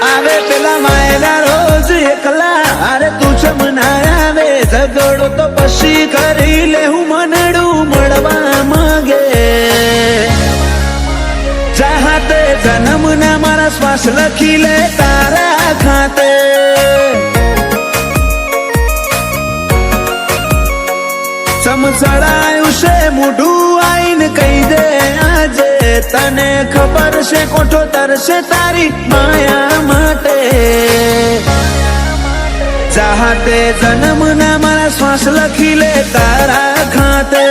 આવે પેલા માયલા રોજ એકલા અરે તું ચમના આવે ઝઘડો તો પછી કરી લે હું મનડું મળવા માંગે ચાહતે જન્મના મારા શ્વાસ લખી લે તારા ખાતે સમસડાયું છે મોઢું આઈને કહી દે આજે તને ખબર છે કોઠો તરશે તારી માયા માટે ચાહતે જન્મના મારા શ્વાસ લખી લે તારા ખાતે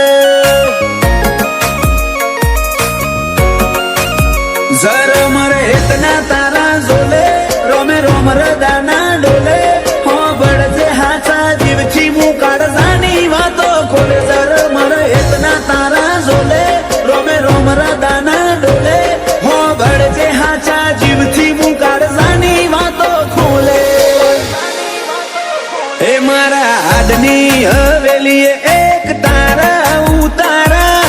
જર મરે ઇતના તારા ઝોલે રોમે રોમ રદાના ડોલે હો બળજે હાચા જીવથી મું કાળજાની વાતો ખોલે જર મરે ઇતના તારા ઝોલે રોમે રોમ રદાના ડોલે હો બળજે હાચા જીવથી મું કાળજાની વાતો ખોલે એ મારા હાડની હવેલીએ એક તારા ઉતારા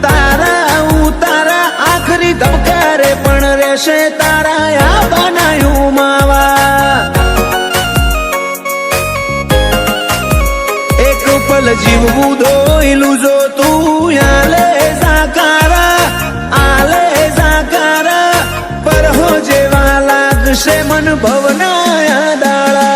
તારા ઉતારા આખરી ધબકારે પણ રહેશે તારા આ બનાયું માવા એક પલ જીવવું દોયલું જો તું આલે સાકારા પર હો જેવા લાગશે મન ભવના દાળા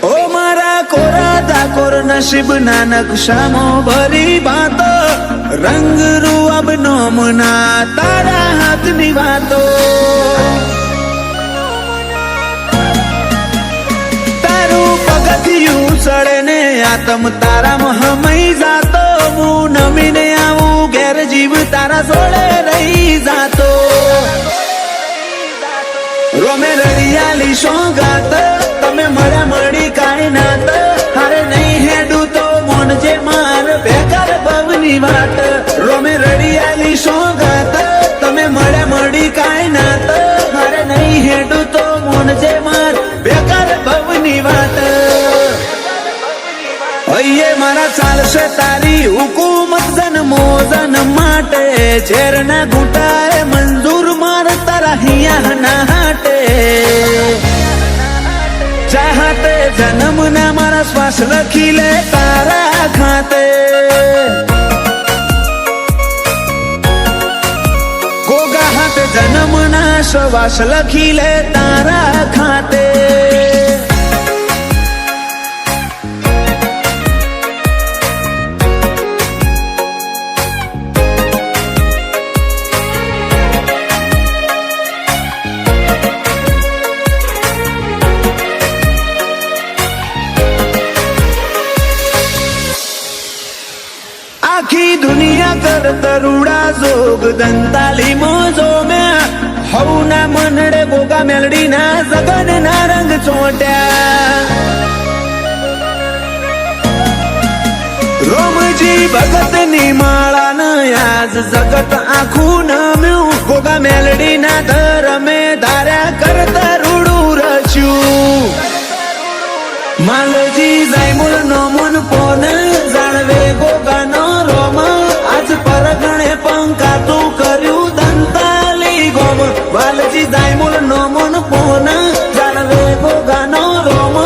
ઓ મારા કોરા ધાકોર નસીબના નકશામાં ભરી વાતો રંગ રૂઅબ નોમના તારા હાથની વાતો તારું પગથિયું ચડે ને આતમ તારામાં હમઈ જાતો હું નમીને આવું ઘેર જીવ તારા જોડે રહી જાતો રોમે રડિયાલી સોગાત તમે મળ્યા મળી કાંઈ નાત હારે નહીં હેડું તો મોનજે માર બેકાર ભવની વાત રોમે રડિયાલી સોગાત તમે મળ્યા મળી કાંઈ નાત હારે નહીં હેડું તો મોનજે માર બેકાર ભવની વાત અહીંયા મારા ચાલશે તારી હુકુમત જન્મો જન્મ માટે ઝેરના ઘૂંટાએ મંજૂર માર તારા હિયા ના હાટે ચાહતે જન્મના મારા શ્વાસ લખી લે તારા ખાતે ગોગા હાથે જન્મના શ્વાસ લખી લે તારા ખાતે આખી દુનિયા કર તરુડા જોગ દંતાલી મોજો મેં હવના મનડે ગોગા મેલડી ના જગન ના રંગ ચોટ્યા રોમજી ભગત ની માળા ન આજ જગત આખું નમ્યું ગોગા મેલડી ના ધરમે ધાર્યા કર તરુડું રચ્યું માલજી જાયમુલ નો મન પોન જાણવે ગોગાનો રોમ આજ પરગણે પંકાતું કર્યું દંતાલી ગોમ વાલજી જાયમુલ નો મન પોન જાણવે ગોગાનો રોમ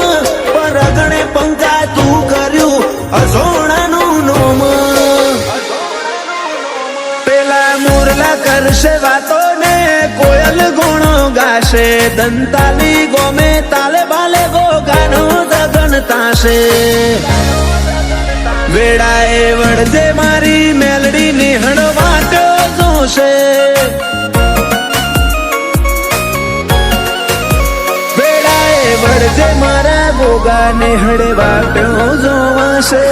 પરગણે પંકાતું કર્યું અજોણાનું નોમ પેલા મોરલા કરશે વાતો ને કોયલ ગુણો ગાશે દંતાલી ગોમે તાલે બાલે ગોગાનો જગન તાશે વેડાએ વળજે મારી મેલડી નિહણ વાટો જોશે વેડાએ વળજે મારા ગોગા નિહળે વાટો જોવાશે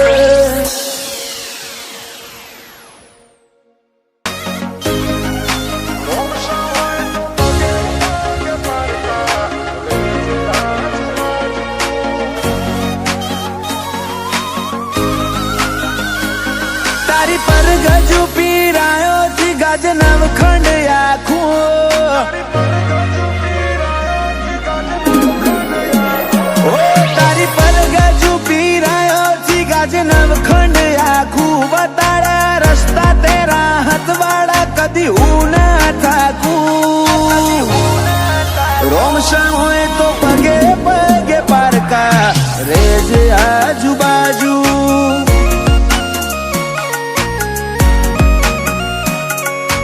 તારી પર ગજુ પીરાયો થી ગાજ બતાડ્યા રસ્તા તેરા હાથવાળા કદી હું ના થાકું રોમશા હોય તો પગે પગે પારકા રેજે આજુબાજુ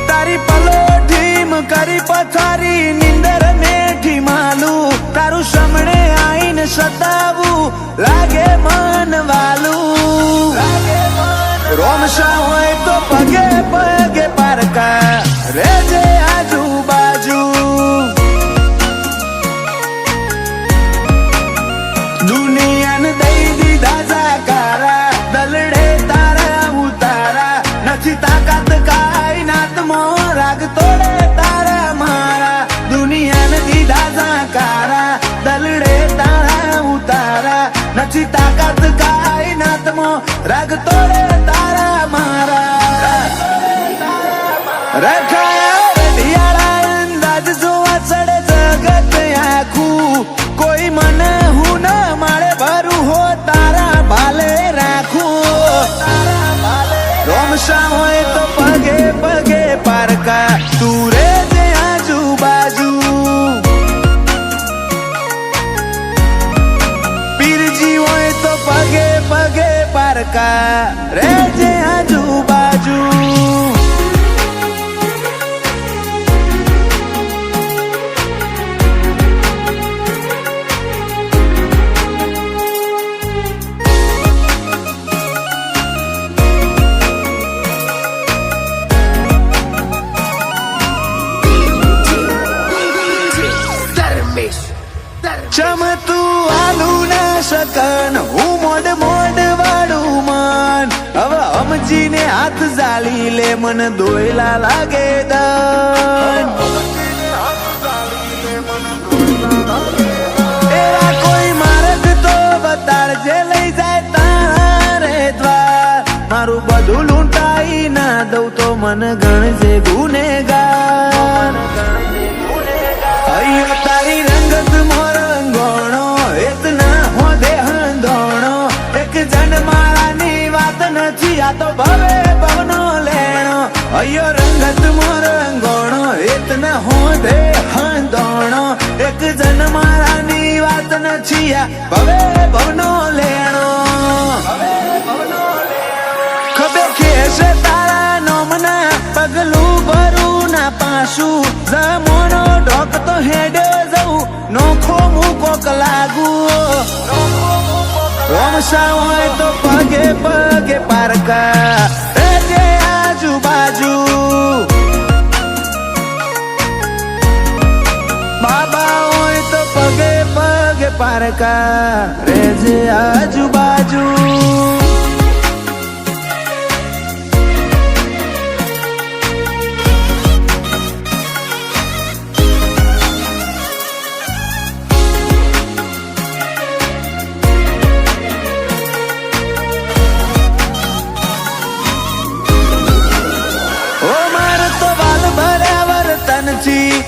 તારી પલોઠીમ કરી પથારી નિંદર મેઠી માલું તારું સામણે આઈને સતાવું લાગે મન વાલું રોમશા હોય તો પગે પગે પારકા રેજે આજુબાજુ દુનિયાને દઈ દીધા જાકારા દલડે તારા ઉતારા નથી તાકાત કાયનાતમાં રાગ તોડે તારા મારા દુનિયાને દીધા જાકારા દલડે તારા ઉતારા નથી તાકાત કાયનાતમાં રાગ તોડે તારા મારા રખાયા રઢિયાળા અંદાજ જોવા ચડે જગત આખું કોઈ મને હું ન માળે ભરું હો તારા ભાલે રાખું રોમશા હોય તો પગે પગે પારકા તું રેજે આજુબાજુ પીરજી હોય તો પગે પગે પારકા રેજે આજુબાજુ ચમતું આલુ ના શકન હું મોડ મોડ વાળું મન હવે સમજીને હાથ ઝાલી લે મન દોયલા લાગે દન એવા કોઈ માર્ગ તો બતાડજે લઈ જાય તારે દ્વાર મારું બધું લૂંટાઈ ના દઉં તો મન ગણજે ગુનેગાર અయ్యో તારી રંગત મોર રંગોણો એતના હો દેહંધોણો એક જન મારાની વાત નથી આ તો ભવે ભવનો લેણો અయ్యో રંગત મોર રંગોણો એતના હો દેહંધોણો એક જન મારાની વાત નથી આ ભવે ભવનો લેણો ખબે ખેસે તારા નોમના પગલું ભરું ના પાછું જમોનો ઢોક તો હેડે જવું નોખો મૂકોક લાગુ રોમશા હોય તો પગે પગે પારકા રેજે આજુબાજુ બાબા હોય તો પગે પગે પારકા રેજે આજુબાજુ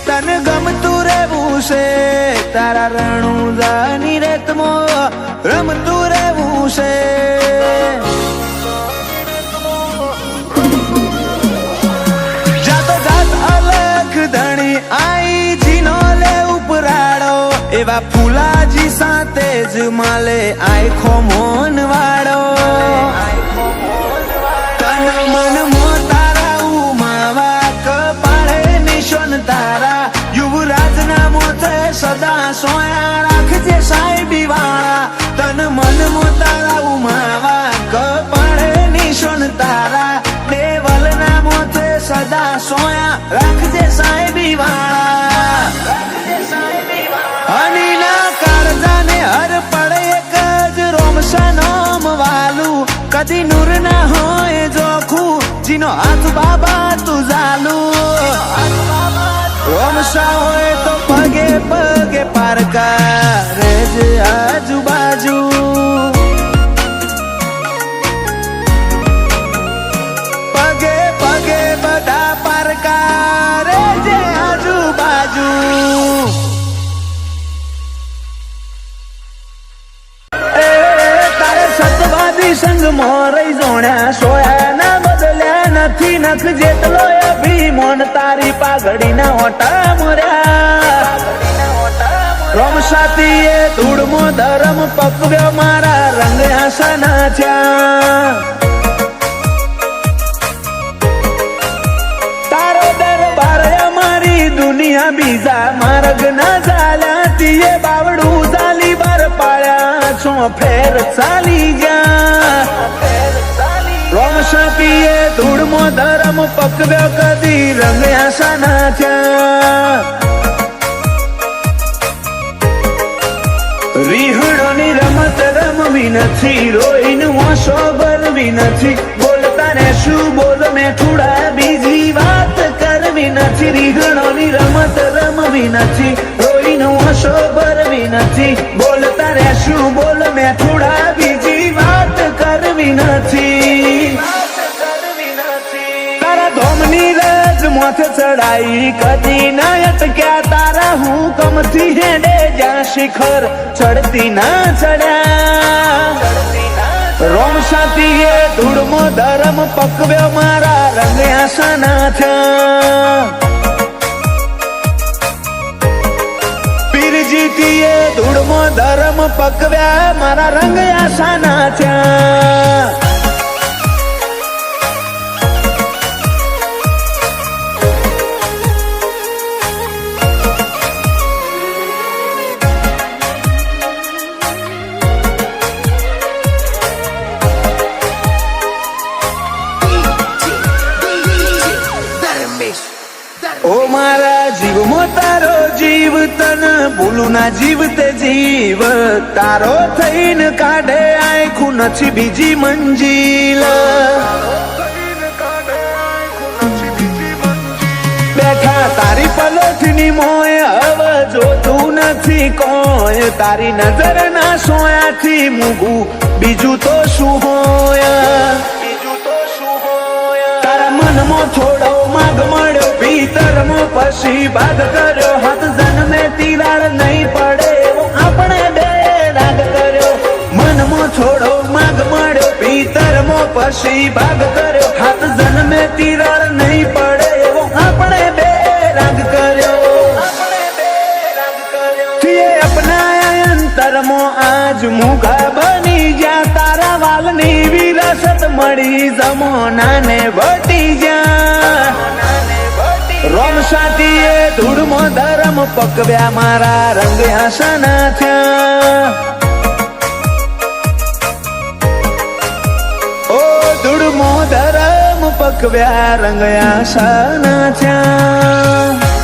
તન ગમતું રહેવું છે તારા રણુદાની રેતમાં રમતું રહેવું છે જાતો જાત અલગ ધણી આઈ જીનો લે ઉપરાડો એવા ફૂલાજી સાથે જ માલે આખો મોન વાળો તન મન મો તારા ઉમાવા કપાળે નિશાન તારા યુવરાજ ના મોથે સદા સોયા રાખજે સાહેબી વાળા તન મન મો તારા ઉમાવા કપાળે નિશાન તારા દેવલ ના મોથે સદા સોયા રાખજે સાહેબી વાળા હની ના કારજાને હર પડે એક જ રોમશા નામ વાલું કદી નૂર ના હોય જોખું જીનો હાથ બાબા તું ઝાલું રોમશા હોય તો પગે પગે પારકા રેજે આજુબાજુ પગે પગે બધા પારકા રેજે આજુબાજુ સંગ મોરઈ જોણ્યા સોયા ના નખ જેટલો અભિમાન તારી પાઘડીના ઓટા મોર્યા રોમ સાતીએ ધૂળમો ધરમ પકવ્યો મારા રંગ આસાના થયા તારો દરબાર અમારી દુનિયા બીજા માર્ગ ના ચાલ્યા તીએ બાવડું ચાલી બાર પાડ્યા છો ફેર ચાલી ગયા રોમ સાતીએ ધૂળમો ધરમ પકવ્યો કદી રંગ આસાના થયા રીહણોની રમત રમવી નથી રોઈને હોશો ભરવી નથી બોલતા ને શું બોલ મેઠુડા બીજી વાત કરવી નથી રીહણોની રમત રમવી નથી રોઈને હોશો ભરવી નથી બોલતા ને શું બોલ મેઠુડા બીજી વાત કરવી નથી તારા ધોમની રજ માથે ચડાઈ કદી ના અટક્યા તારા હુકમથી હેડે જ્યાં શિખર ચડતી ના ચડ્યા રોમ સાતીએ ધૂળમો ધરમ પકવ્યો મારા રંગ આસાના થયા પીરજીતીએ ધૂળમો ધરમ પકવ્યા મારા રંગ આસાના થયા ઓ મારા જીવમાં તારો જીવ તન ભૂલું ના જીવ તે જીવ તારો થઈને કાઢે આખું નથી બીજી મંજિલ બેઠા તારી પલોઠની મોય હવે જોતું નથી કોઈ તારી નજર ના સોયાથી મૂગું બીજું તો શું હોય તારા મનમાં થોડો માગ મળ્યો ભીતરમાં પછી બાદ કર્યો હાથ જન્મે તિરાડ નહીં પડે એવો આપણે બે રાગ કર્યો મનમાં થોડો માગ મળ્યો ભીતરમાં પછી બાદ કર્યો હાથ જન્મે તિરાડ નહીં પડે એવો આપણે બે રાગ કર્યો તીએ અપનાયા અંતરમાં આજ મુખા બની જા તારા વાલની વિરાસત મળી જમાનાને વટી જા રોમ સાતીએ ધૂળમો ધરમ પકવ્યા મારા રંગ આસાના થયા ઓ ધૂળમો ધરમ પકવ્યા રંગ આસાના થયા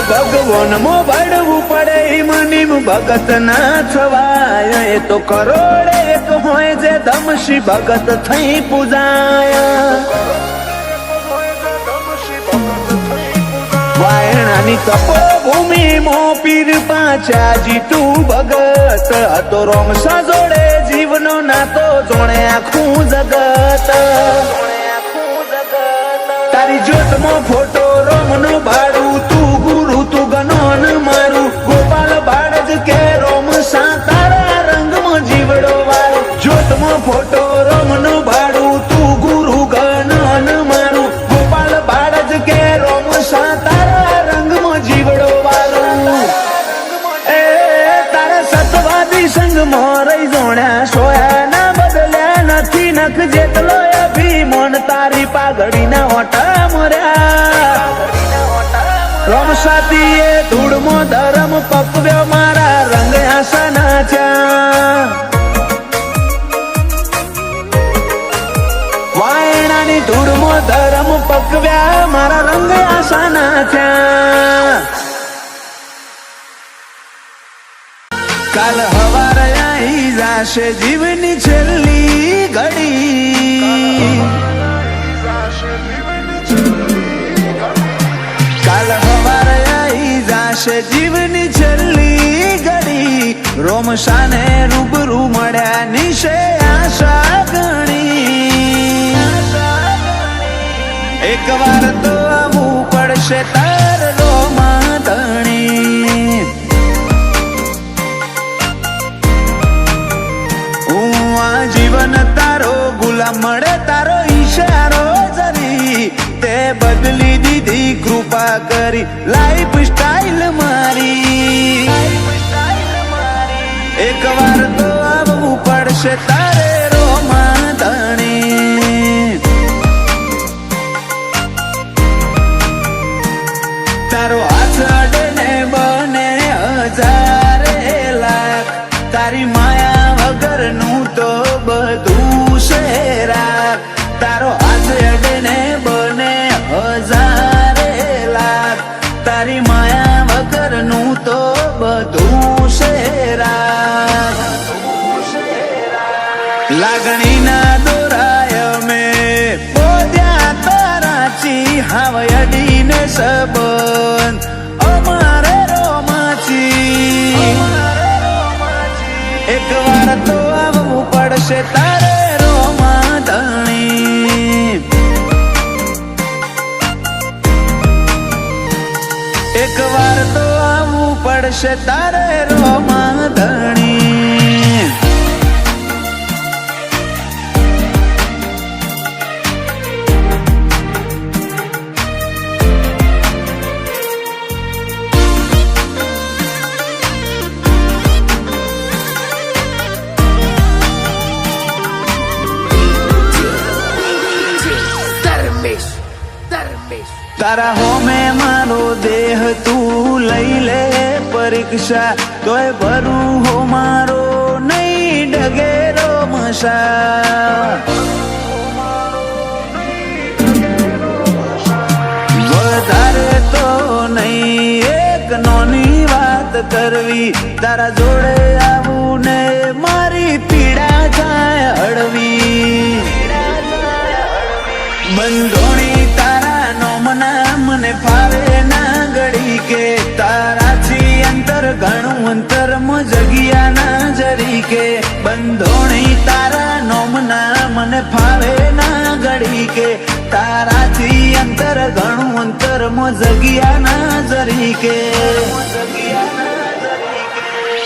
ભગવાનમાં બળવું પડે મનીમ ભગત ના થવાય એ તો કરોડે એક હોય જે દમશી ભગત થઈ પૂજાય વાયણાની તપોભૂમિ મો પીર પાછા જીતું ભગત હતો રોમ સજોડે જીવનો નાતો જોણે આખું જગત તારી જ્યોતમાં ફોટો રોમનો ભાડું તું ગુરુ તું ગનોન મારું ગોપાલ ભાડજ કે રોમ સા તારા રંગમાં જીવડો વાળો જ્યોતમાં ફોટો રોમનો ભાડું તું ગુરુ ગનોન મારું ગોપાલ ભાડજ કે રોમ સા તારા રંગમાં જીવડો વાળો એ તારા સતવાદી સંગમાં રહી જોણ્યા સોયા ના બદલ્યા નથી નખ જેટલો અભિમાન તારી પાઘડીના ઓટા મોર્યા રોમ સાતીએ ધૂળમો ધરમ પકવ્યો મારા રંગ આસાના થયા વાયણાની ધૂળમો ધરમ પકવ્યા મારા રંગ આસાના થયા કાલ હવારે આવી જાશે જીવની છેલ્લી ઘડી કાલ હવારે આવી જાશે જીવની છેલ્લી ઘડી રોમ સાને રૂબરૂ મળ્યા નિશે આશા ગણી એક વાર તો આવવું પડશે તાર રોમાં ધણી. હું આ જીવન તારો ગુલામ મળે તારો ઈશારો જરી તે બદલી દીધી કૃપા કરી લાઈફ સ્ટાઈલ મારી. એક વાર તો આવવું પડશે તારે રોમાં ધણી. તારો હાથ અડે ને બને હજારે લાખ તારી માયા વગરનું તો બધું છે રાખ. તારો હાથ અડે ને બને હજારે લાખ તારી માયા વગરનું તો બધું છે રાખ. લાગણીના દોરાય મેં પોદ્યા તારાચી હાવ અડીને સંબંધ અમારે રોમાચી. એક વાર તો આવવું પડશે તારે રોમાં ધણી. એક વાર તો આવવું પડશે તારે રોમાં ધણી. તારા હોમે મારો દેહ તું લઈ લે પરીક્ષા તોય ભરું હો મારો નહીં ડગેરો મસા. વધારે તો નહીં એક નોની વાત કરવી તારા જોડે આવું ને મારી પીડા થાય હળવી. બંધોણી તારા નોમના મને ફાવે ના ગળી કે તારાથી અંતર ઘણું અંતરમાં જગ્યા ના જરી કે. બંધોણી તારા નોમના મને ફાવે ના ગળી કે તારાથી અંતર ઘણું અંતરમાં જગ્યા ના જરી કે.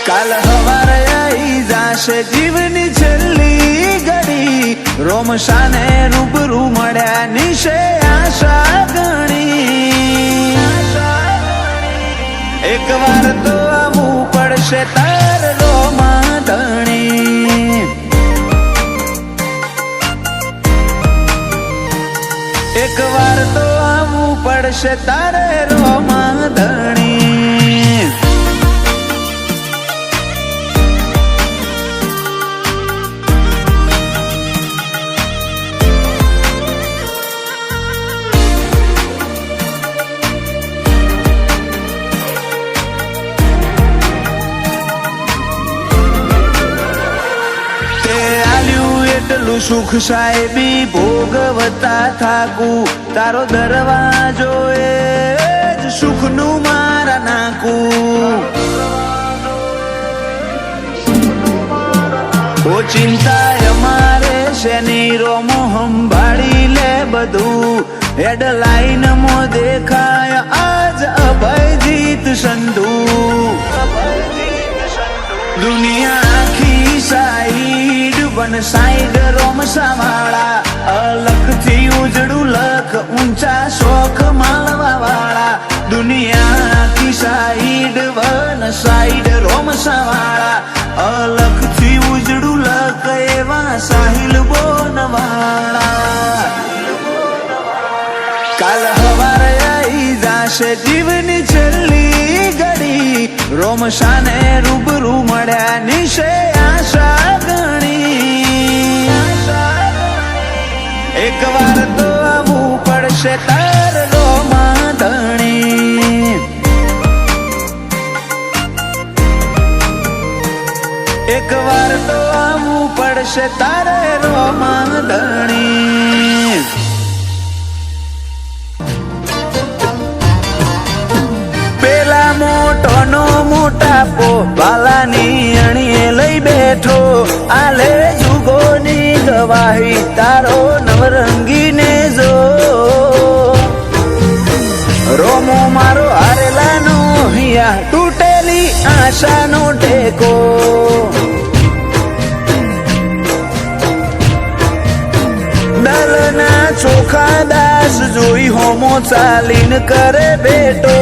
કાલ હવારે આવી જાશે જીવની છેલ્લી ઘડી રોમશાને રૂબરૂ મળ્યા નિશે આશા ગણી. એક વાર તો આવવું પડશે તાર રોમાં ધણી. એક વાર તો આવવું પડશે તારે રોમાં ધણી. એટલું સુખ સાહેબી ભોગવતા થાકું તારો દરવાજો એ જ સુખનું મારા નાખું. ઓ ચિંતા અમારે શેની રોમો સંભાળી લે બધું હેડલાઈન મો દેખાય આજ અભયજીત સંધુ. દુનિયા આખી સાઈડ વન સાઈડ રોમસા વાળા અલખથી ઉજળું લખ ઊંચા શોખ માલવા વાળા. દુનિયા આખી સાઈડ વન સાઈડ રોમસા વાળા અલખથી ઉજળું લખ એવા સાહિલ બોન વાળા. કાલ હવારે આવી જાશે જીવની છેલ્લી ઘડી રોમશાને રૂબરૂ મળ્યા નિશે આશા ગણી. એક વાર તો આવવું પડશે તાર રોમાં ધણી. એક વાર તો આવવું પડશે તારે રોમાં ધણી. પેલા મોટો નો મોટાપો બાલાની અણીએ લઈ બેઠો આલે જુગોની ગવાહી તારો નવરંગીને જો. આશાનો ટેકો. દલના ચોખા દાસ જોઈ હોમો ચાલીન કરે બેટો.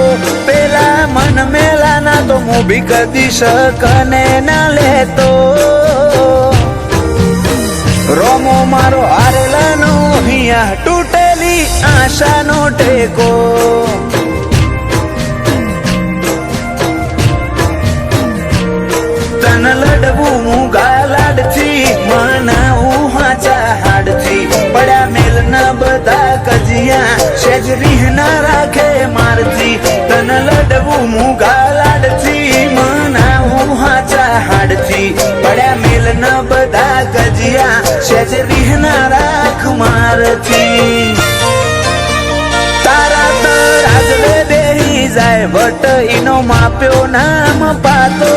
પેલા મન મેલાના તો મોભી કદી શકને ના લેતો. રોમો મારો હારેલાનો હિયા તૂટેલી આશાનો ટેકો. તન લડવું મૂગા લાડથી મનાવું હાચા હાડથી. પડ્યા મેલ ના બધા કજિયા સેજ રીહ ના રાખે મારથી. તન લડવું મૂગા લાડથી મનાવું હાચા હાડથી. પડ્યા મેલ ના બધા કજિયા સેજ રીહ ના રાખ મારથી. તારા તર આગલે બેહી જાય વટ ઈનો માપ્યો નામ પાતો.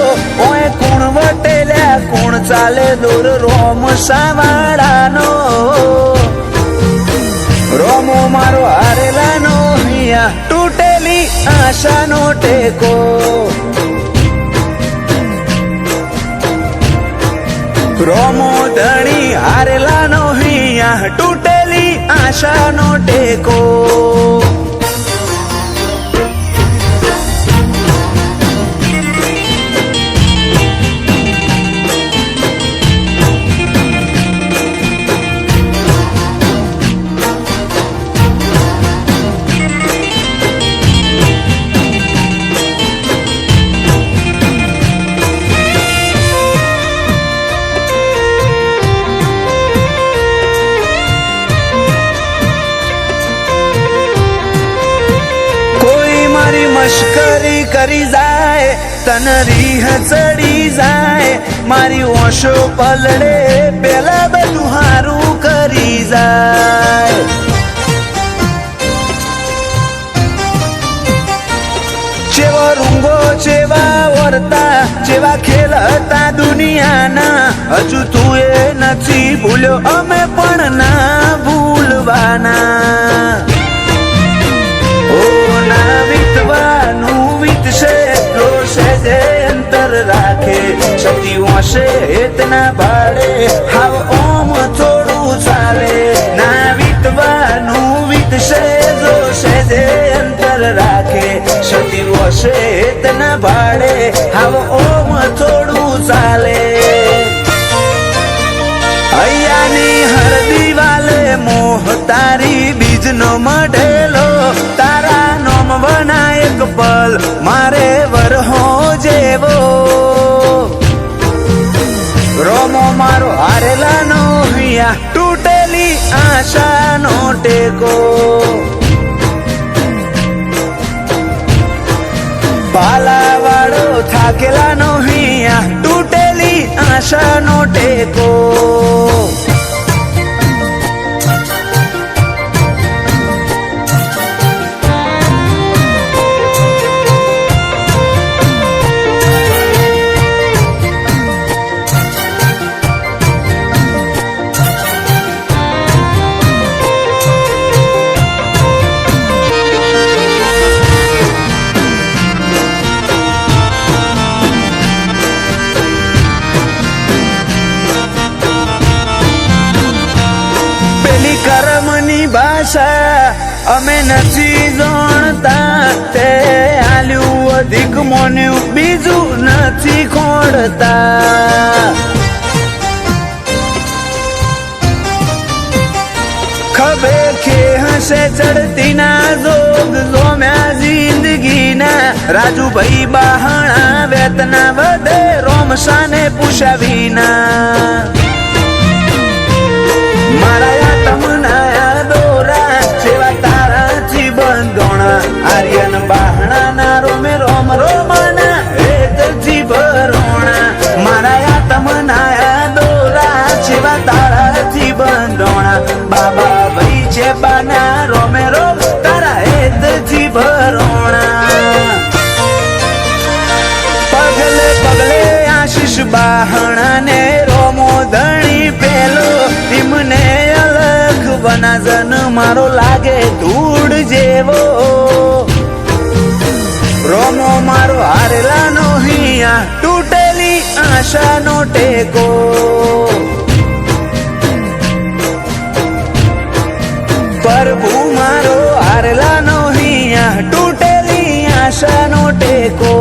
ઓય કુણ વટેલ્યા કુણ ચાલે દોર રોમ સાવાડાનો. રોમો મારો હારેલાનો હિયા તૂટેલી આશાનો ટેકો. રોમો ધણી હારેલાનો હિયા તૂટેલી આશાનો ટેકો. મશ્કરી કરી જાય તન રીહ ચડી જાય. મારી ઓશો પલડે પેલા બધું હારું કરી જાય. જેવો રૂંગો જેવા વર્તા જેવા ખેલ હતા દુનિયાના. હજુ તું એ નથી ભૂલ્યો અમે પણ ના ભૂલવાના. ઓ ના વીતવાનું વીતશે રોશે જે અંતર રાખે. શક્તિ હોશે હેતના ભાડે હાવ ઓમ થોડું ચાલે. ના વીતવાનું વીતશે રોશે જે અંતર રાખે. શક્તિ હોશે હેતના ભાડે હાવ ઓમ થોડું ચાલે. હૈયાની હર દિવાલે મોહ તારી બીજનો મઢેલો. તારા નોમ વનાયક પલ મારે વરહો જેવો. રોમો મારો હારેલાનો હિયા તૂટેલી આશાનો ટેકો. પાલાવાળો થાકેલાનો હિયા તૂટેલી આશાનો ટેકો. કર્મની ભાષા અમે નથી જાણતા. તે આલ્યું અધિક મોન્યું બીજું નથી ખોડતા. ખબે કે હશે ચડતી ના જોગ જોમ્યા જિંદગીના. રાજુભાઈ બહાણા વેતના વધે રોમસાને પૂછ્યા વિના. મારા તમના દોરા સેવા તારાથી બંધોણા. આર્યન બહાણા રોમે રોમ રોમાના હેતથી ભરોણા. મારા તમના દોરા સેવા તારાથી બંધોણા. બાબા ભાઈ છે બાના રોમે રોમ તારા હેતથી ભરોણા. પગલે પગલે આશીષ બહાણા ને રોમો ધણી પેલો. મને અલગ વનાજન મારો લાગે ધૂળ જેવો. રોમો મારો હારેલાનો હૈયા તૂટેલી આશાનો ટેકો પ્રભુ મારો હારેલાનો હૈયા તૂટેલી આશાનો ટેકો